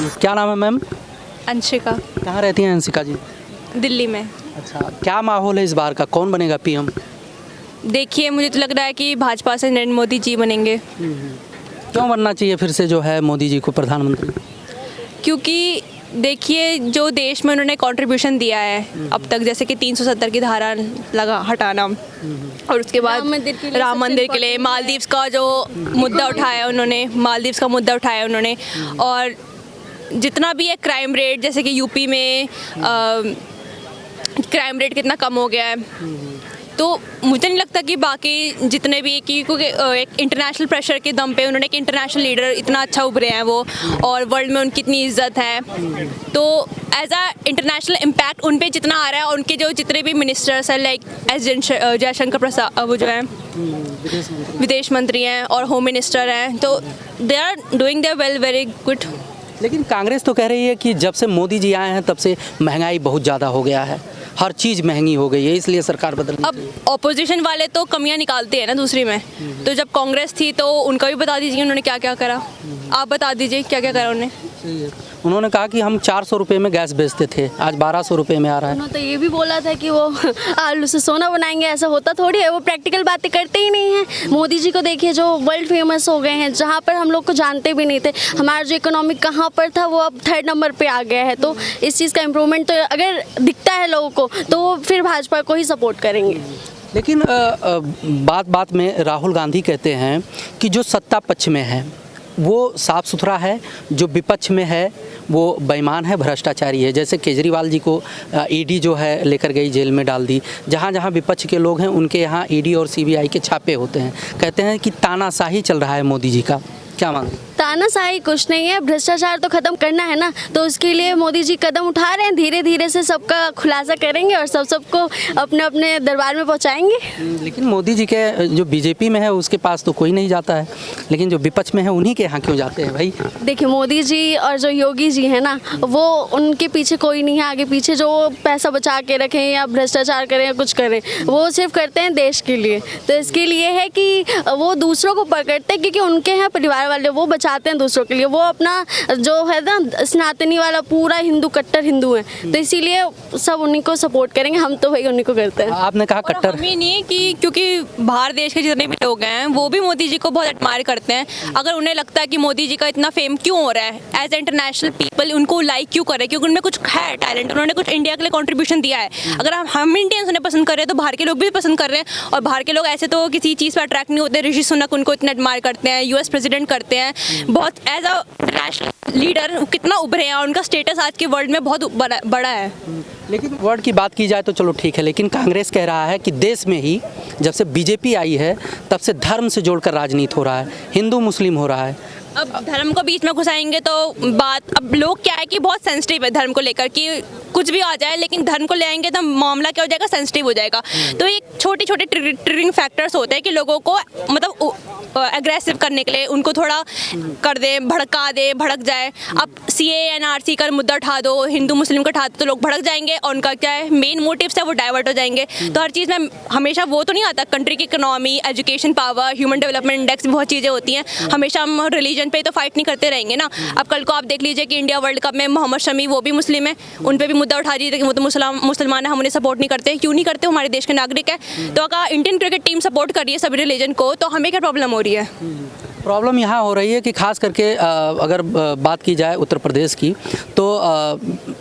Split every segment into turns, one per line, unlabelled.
क्या नाम है मैम?
अंशिका।
कहाँ रहती हैं अंशिका जी?
दिल्ली में।
अच्छा, क्या माहौल है इस बार का, कौन बनेगा पीएम?
देखिए, मुझे तो लग रहा है कि भाजपा से नरेंद्र मोदी जी बनेंगे।
क्यों बनना चाहिए फिर से जो है मोदी जी को प्रधानमंत्री?
क्योंकि देखिए, जो देश में उन्होंने कंट्रीब्यूशन दिया है अब तक, जैसे कि 370 की धारा लगा हटाना, और उसके बाद राम मंदिर के लिए मालदीव्स का जो मुद्दा उठाया उन्होंने, और जितना भी है क्राइम रेट, जैसे कि यूपी में क्राइम रेट कितना कम हो गया है, तो मुझे नहीं लगता कि बाकी जितने भी, क्योंकि एक इंटरनेशनल प्रेशर के दम पे उन्होंने एक इंटरनेशनल लीडर इतना अच्छा उभरे हैं वो, और वर्ल्ड में उनकी इतनी इज्जत है, तो एज अ इंटरनेशनल इम्पैक्ट उन पे जितना आ रहा है, उनके जो जितने भी मिनिस्टर्स हैं, लाइक एस जयशंकर प्रसाद, वो जो है विदेश मंत्री हैं और होम मिनिस्टर हैं, तो they are doing there well, very good.
लेकिन कांग्रेस तो कह रही है कि जब से मोदी जी आए हैं तब से महंगाई बहुत ज़्यादा हो गया है, हर चीज़ महंगी हो गई है, इसलिए सरकार बदलनी चाहिए।
अब ऑपोजिशन वाले तो कमियां निकालते हैं ना दूसरी में, तो जब कांग्रेस थी तो उनका भी बता दीजिए उन्होंने क्या क्या करा। आप बता दीजिए क्या क्या करा उन्होंने।
उन्होंने कहा कि हम 400 रुपये में गैस बेचते थे, आज 1200 रुपये में आ रहा है।
उन्होंने तो ये भी बोला था कि वो आलू से सोना बनाएंगे, ऐसा होता थोड़ी है, वो प्रैक्टिकल बातें करते ही नहीं हैं। मोदी जी को देखिए, जो वर्ल्ड फेमस हो गए हैं, जहाँ पर हम लोग को जानते भी नहीं थे, हमारा जो इकोनॉमिक कहाँ पर था वो अब 3rd नंबर पे आ गया है। तो इस चीज़ का इम्प्रूवमेंट तो अगर दिखता है लोगों को, तो वो फिर भाजपा को ही सपोर्ट करेंगे।
लेकिन बात बात में राहुल गांधी कहते हैं कि जो सत्ता पक्ष में है वो साफ़ सुथरा है, जो विपक्ष में है वो बेईमान है, भ्रष्टाचारी है। जैसे केजरीवाल जी को ईडी जो है लेकर गई, जेल में डाल दी। जहाँ जहाँ विपक्ष के लोग हैं उनके यहाँ ईडी और सीबीआई के छापे होते हैं। कहते हैं कि तानाशाही चल रहा है मोदी जी का, क्या मांग?
तानाशाही कुछ नहीं है, भ्रष्टाचार तो खत्म करना है ना, तो उसके लिए मोदी जी कदम उठा रहे हैं। धीरे धीरे से सबका खुलासा करेंगे और सबको अपने अपने दरबार में पहुंचाएंगे।
लेकिन मोदी जी के जो बीजेपी में है उसके पास तो कोई नहीं जाता है, लेकिन जो विपक्ष में है उन्हीं के यहाँ क्यों जाते हैं भाई?
देखिए, मोदी जी और जो योगी जी है ना, वो उनके पीछे कोई नहीं है, आगे पीछे जो पैसा बचा के रखें या भ्रष्टाचार करें या कुछ करें, वो सिर्फ करते हैं देश के लिए। तो इसके लिए है कि वो दूसरों को पकड़ते हैं, क्योंकि उनके हैं परिवार वाले, वो बचाते हैं दूसरों के लिए। वो अपना जो है ना सनातनी वाला पूरा हिंदू, कट्टर हिंदू है, तो इसीलिए सब उन्हीं को सपोर्ट करेंगे। हम तो भाई उन्हीं को करते हैं।
आपने कहा कट्टर,
हम ही नहीं कि क्योंकि बाहर देश के जितने भी लोग हैं वो भी मोदी जी को बहुत एडमायर करते हैं। अगर उन्हें लगता है कि मोदी जी का इतना फेम क्यों हो रहा है, एज इंटरनेशनल पीपल उनको लाइक क्यों करे, क्योंकि उनमें कुछ है टैलेंट, उन्होंने कुछ इंडिया के लिए कंट्रीब्यूशन दिया है। अगर हम इंडियंस उन्हें पसंद कर रहे हैं तो बाहर के लोग भी पसंद कर रहे हैं, और बाहर के लोग ऐसे तो किसी चीज़ पर अट्रैक्ट नहीं होते। ऋषि सुनक उनको इतना एडमायर करते हैं, यूएस प्रेसिडेंट करते हैं, बहुत एज अ नेशनल लीडर कितना उभरे हैं, और उनका स्टेटस आज के वर्ल्ड में बहुत बड़ा है।
लेकिन वर्ड की बात की जाए तो चलो ठीक है, लेकिन कांग्रेस कह रहा है कि देश में ही जब से बीजेपी आई है तब से धर्म से जोड़कर राजनीति हो रहा है, हिंदू मुस्लिम हो रहा है।
अब धर्म को बीच में घुसाएंगे तो बात, अब लोग क्या है कि बहुत सेंसिटिव है धर्म को लेकर, कि कुछ भी आ जाए, लेकिन धर्म को ले आएंगे तो मामला क्या हो जाएगा, सेंसिटिव हो जाएगा। तो एक छोटे छोटे ट्रिगरिंग फैक्टर्स होते हैं कि लोगों को मतलब एग्रेसिव करने के लिए उनको थोड़ा कर दे, भड़का दे, भड़क जाए। अब CAA NRC का मुद्दा उठा दो, हिंदू मुस्लिम का उठा दो, तो लोग भड़क जाएंगे और उनका क्या है मेन मोटिव्स है वो डाइवर्ट हो जाएंगे। तो हर चीज़ में हमेशा वो तो नहीं आता, कंट्री की economy, education power, human development index, बहुत चीज़ें होती हैं। हमेशा हम रिलीजन पे तो फाइट नहीं करते रहेंगे ना। अब कल को आप देख लीजिए कि इंडिया वर्ल्ड कप में मोहम्मद शमी, वो भी मुस्लिम है, उन पर भी मुद्दा उठा दीजिए कि वो तो मुसलमान है, हम उन्हें सपोर्ट नहीं करते। क्यों नहीं करते? हमारे देश के नागरिक है। तो अगर इंडियन क्रिकेट टीम सपोर्ट कर रही है सभी रिलीजन को, तो हमें क्या प्रॉब्लम हो रही है?
प्रॉब्लम यहाँ हो रही है कि खास करके अगर बात की जाए उत्तर प्रदेश की, तो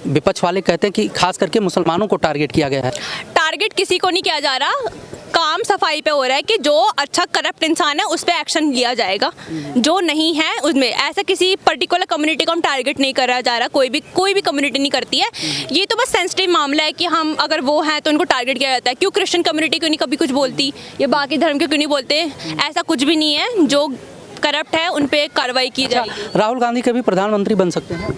विपक्ष वाले कहते हैं कि खास करके मुसलमानों को टारगेट किया गया है।
टारगेट किसी को नहीं किया जा रहा, काम सफाई पे हो रहा है कि जो अच्छा करप्ट इंसान है उस पर एक्शन लिया जाएगा, जो नहीं है उसमें। ऐसा किसी पर्टिकुलर कम्युनिटी को हम टारगेट नहीं करा जा रहा, कोई भी कम्युनिटी नहीं करती है। ये तो बस सेंसिटिव मामला है कि हम अगर वो हैं तो उनको टारगेट किया जाता है। क्यों क्रिश्चियन कम्युनिटी क्यों नहीं कभी कुछ बोलती, या बाकी धर्म के क्यों नहीं बोलते? ऐसा कुछ भी नहीं है, जो करप्ट है उन पे कार्रवाई की जाएगी।
राहुल गांधी कभी प्रधानमंत्री बन सकते हैं?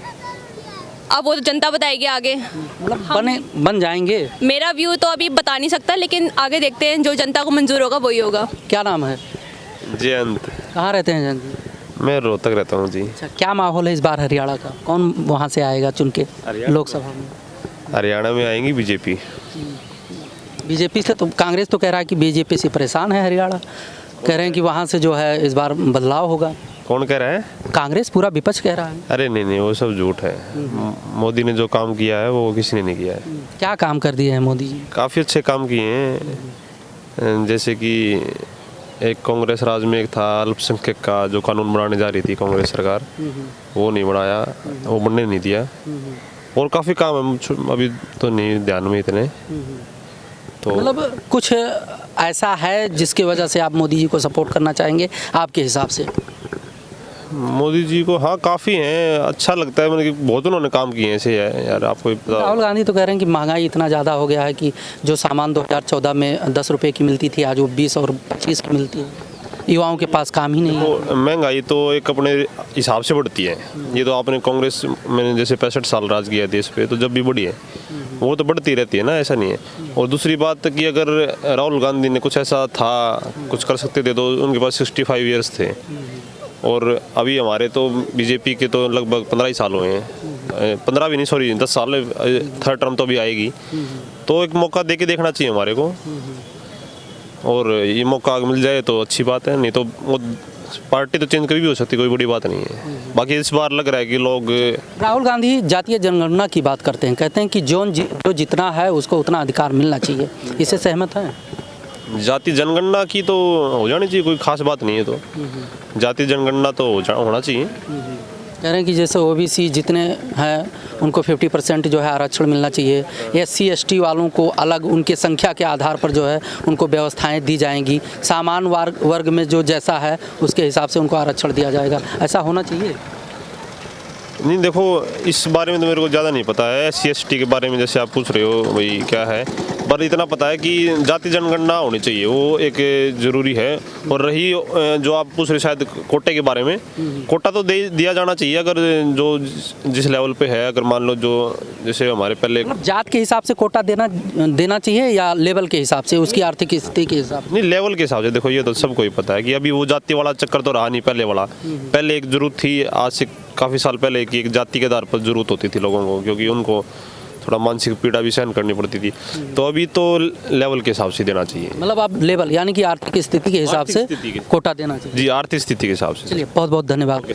अब वो तो जनता बताएगी आगे,
मतलब बन जाएंगे।
मेरा व्यू तो अभी बता नहीं सकता, लेकिन आगे देखते हैं, जो जनता को मंजूर होगा वही होगा।
क्या नाम है?
जयंत।
कहाँ रहते हैं जयंत जी?
मैं रोहतक रहता हूँ जी।
अच्छा, क्या माहौल है इस बार हरियाणा का, कौन वहाँ से आएगा चुन के लोकसभा में?
हरियाणा में आएंगी बीजेपी।
बीजेपी से तो कांग्रेस तो कह रहा है कि बीजेपी से परेशान है हरियाणा, कह रहे हैं कि वहाँ से जो है इस बार बदलाव होगा।
कौन कह रहा है?
कांग्रेस पूरा विपक्ष कह रहा है।
अरे नहीं नहीं, वो सब झूठ है। मोदी ने जो काम किया है वो किसी ने नहीं किया है।
क्या काम कर दिए हैं मोदी जी?
काफ़ी अच्छे काम किए हैं, जैसे कि एक कांग्रेस राज में एक था अल्पसंख्यक का जो कानून बनाने जा रही थी कांग्रेस सरकार, वो नहीं बनाया, वो बनने नहीं दिया। और काफ़ी काम है, अभी तो नहीं ध्यान में इतने। तो
मतलब कुछ ऐसा है जिसकी वजह से आप मोदी जी को सपोर्ट करना चाहेंगे आपके हिसाब से?
मोदी जी को हाँ काफ़ी हैं, अच्छा लगता है, मतलब कि बहुत उन्होंने काम किए हैं ऐसे यार, आपको भी पता।
राहुल गांधी तो कह रहे हैं कि महंगाई इतना ज़्यादा हो गया है कि जो सामान 2014 में 10 रुपये की मिलती थी आज वो 20 और 25 की मिलती है, युवाओं के पास काम ही नहीं है।
तो महंगाई तो एक अपने हिसाब से बढ़ती है। ये तो आपने कांग्रेस में जैसे 65 साल राज किया देश पे, तो जब भी बढ़ी है वो तो बढ़ती रहती है ना, ऐसा नहीं है। और दूसरी बात कि अगर राहुल गांधी ने कुछ ऐसा था, कुछ कर सकते थे, तो उनके पास 65 ईयर्स थे। और अभी हमारे तो बीजेपी के तो लगभग 15 ही साल हुए हैं, 15 भी नहीं, सॉरी 10 साल, थर्ड टर्म तो अभी आएगी। तो एक मौका दे के देखना चाहिए हमारे को, और ये मौका मिल जाए तो अच्छी बात है, नहीं तो वो पार्टी तो चेंज कभी भी हो सकती है, कोई बड़ी बात नहीं है। बाकी इस बार लग रहा है कि लोग,
राहुल गांधी जातीय जनगणना की बात करते हैं, कहते हैं कि जो जितना है उसको उतना अधिकार मिलना चाहिए, इससे सहमत हैं?
जाति जनगणना की तो हो जानी चाहिए, कोई खास बात नहीं है। तो जाति जनगणना तो होना चाहिए।
कह रहे हैं कि जैसे ओबीसी जितने हैं उनको 50% जो है आरक्षण मिलना चाहिए, SC ST वालों को अलग उनके संख्या के आधार पर जो है उनको व्यवस्थाएं दी जाएंगी, सामान्य वर्ग में जो जैसा है उसके हिसाब से उनको आरक्षण दिया जाएगा, ऐसा होना चाहिए?
नहीं देखो, इस बारे में तो मेरे को ज़्यादा नहीं पता है। SC ST के बारे में जैसे आप पूछ रहे हो भाई क्या है, पर इतना पता है कि जाति जनगणना होनी चाहिए, वो एक ज़रूरी है। और रही जो आप पूछ रहे शायद कोटे के बारे में, कोटा तो दिया जाना चाहिए अगर जो जिस लेवल पे है। अगर मान लो जो जैसे हमारे पहले,
मतलब जात के हिसाब से कोटा देना चाहिए या लेवल के हिसाब से, उसकी आर्थिक स्थिति के हिसाब से?
नहीं, लेवल के हिसाब से। देखो ये तो सबको ही पता है कि अभी वो जाति वाला चक्कर तो रहा नहीं पहले वाला। पहले एक जरूरत थी, आज से काफ़ी साल पहले, कि एक जाति के आधार पर जरूरत होती थी लोगों को, क्योंकि उनको थोड़ा मानसिक पीड़ा भी सहन करनी पड़ती थी। तो अभी तो लेवल के हिसाब से देना चाहिए।
मतलब आप लेवल यानी कि आर्थिक स्थिति के हिसाब से
स्थिति के-
कोटा देना चाहिए?
जी, आर्थिक स्थिति के हिसाब से।
चलिए, बहुत बहुत धन्यवाद।